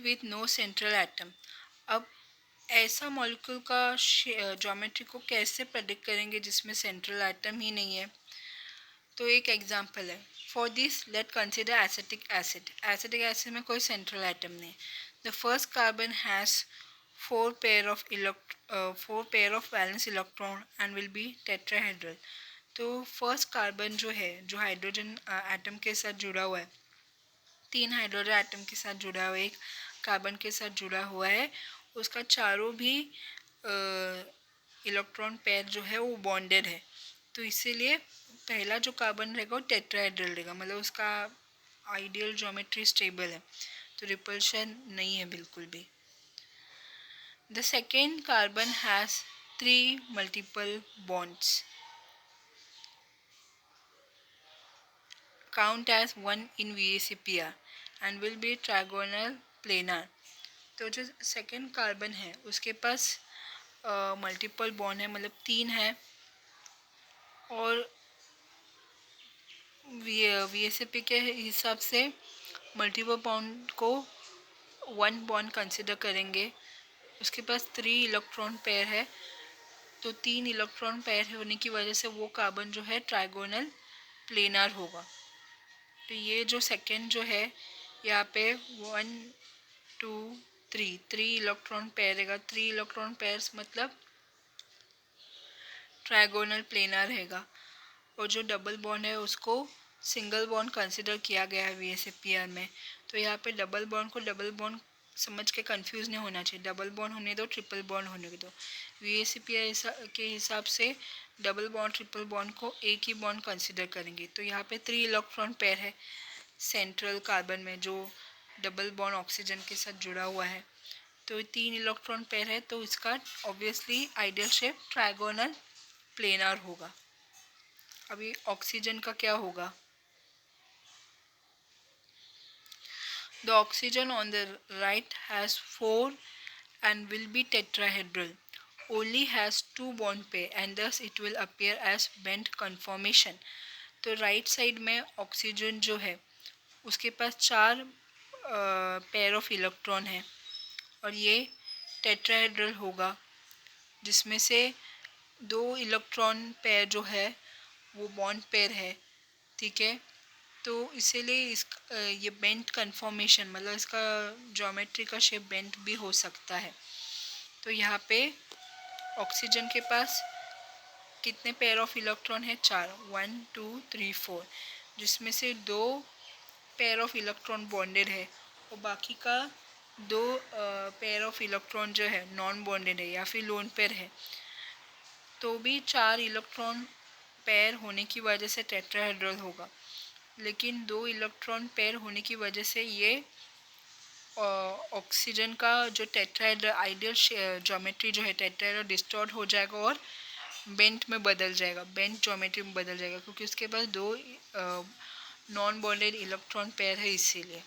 With no central atom. अब ऐसा molecule का ज्योमेट्री को कैसे प्रेडिक्ट करेंगे जिसमें सेंट्रल एटम ही नहीं है। तो एक एग्जांपल है, for this let consider acetic acid. Acetic acid में कोई सेंट्रल एटम नहीं। The first carbon has four pair of valence electron and will be tetrahedral. तो फर्स्ट कार्बन जो है, जो हाइड्रोजन एटम के साथ जुड़ा हुआ है, 3 हाइड्रोजन एटम के साथ जुड़ा हुआ है, एक कार्बन के साथ जुड़ा हुआ है, उसका चारों भी इलेक्ट्रॉन पेयर जो है वो बॉन्डेड है। तो इसीलिए पहला जो कार्बन रहेगा वो टेट्राहेड्रल रहेगा, मतलब उसका आइडियल ज्योमेट्री स्टेबल है, तो रिपल्शन नहीं है बिल्कुल भी। The second carbon has 3 multiple bonds, count as one in VACPR and will be trigonal planar। तो जो सेकेंड कार्बन है उसके पास मल्टीपल बॉन्ड है, मतलब 3 है, और VACP के हिसाब से मल्टीपल बॉन्ड को 1 बॉन्ड कंसिडर करेंगे। उसके पास 3 इलेक्ट्रॉन पेयर है, तो 3 इलेक्ट्रॉन पेयर होने की वजह से वो कार्बन जो है ट्राइगोनल प्लेनर होगा। तो ये जो सेकेंड जो है यहाँ पे 1 2 3 इलेक्ट्रॉन पेयर रहेगा। 3 इलेक्ट्रॉन पेयर्स मतलब ट्राइगोनल प्लेनर रहेगा, और जो डबल बॉन्ड है उसको सिंगल बॉन्ड कंसिडर किया गया है VACPR में। तो यहाँ पे डबल बॉन्ड को डबल बॉन्ड समझ के कंफ्यूज नहीं होना चाहिए, डबल बॉन्ड होने दो, ट्रिपल बॉन्ड होने दो। VACPR के हिसाब से डबल बॉन्ड ट्रिपल बॉन्ड को एक ही बॉन्ड कंसिडर करेंगे। तो यहाँ पे 3 इलेक्ट्रॉन पेयर है सेंट्रल कार्बन में, जो डबल बॉन्ड ऑक्सीजन के साथ जुड़ा हुआ है, तो 3 इलेक्ट्रॉन पेयर है, तो इसका obviously ideal shape trigonal planar होगा। अभी ऑक्सीजन का क्या होगा? The oxygen on the right has 4 and will be tetrahedral, only has 2 bond pair and thus it will appear as bent conformation। तो राइट साइड में ऑक्सीजन जो है उसके पास 4 पेयर ऑफ इलेक्ट्रॉन है, और ये टेट्राहेड्रल होगा, जिसमें से 2 इलेक्ट्रॉन पेयर जो है वो बॉन्ड पेयर है, ठीक है। तो इसीलिए ये बेंट कन्फॉर्मेशन, मतलब इसका ज्योमेट्री का शेप बेंट भी हो सकता है। तो यहाँ पे ऑक्सीजन के पास कितने पेयर ऑफ इलेक्ट्रॉन है? 4, 1 2 3 4, जिसमें से 2 पेयर ऑफ इलेक्ट्रॉन बॉन्डेड है, और बाकी का 2 पेयर ऑफ इलेक्ट्रॉन जो है नॉन बॉन्डेड है या फिर लोन पेयर है। तो भी 4 इलेक्ट्रॉन पेयर होने की वजह से टेट्राहेड्रल होगा, लेकिन 2 इलेक्ट्रॉन पेयर होने की वजह से ये ऑक्सीजन का जो टेट्राहेड्रल आइडियल ज्योमेट्री जो है टेट्राहेड्रल डिस्टॉर्ट हो जाएगा और बेंट में बदल जाएगा, बेंट ज्योमेट्री में बदल जाएगा, क्योंकि उसके पास 2 नॉन बॉन्डेड इलेक्ट्रॉन पेयर है इसीलिए।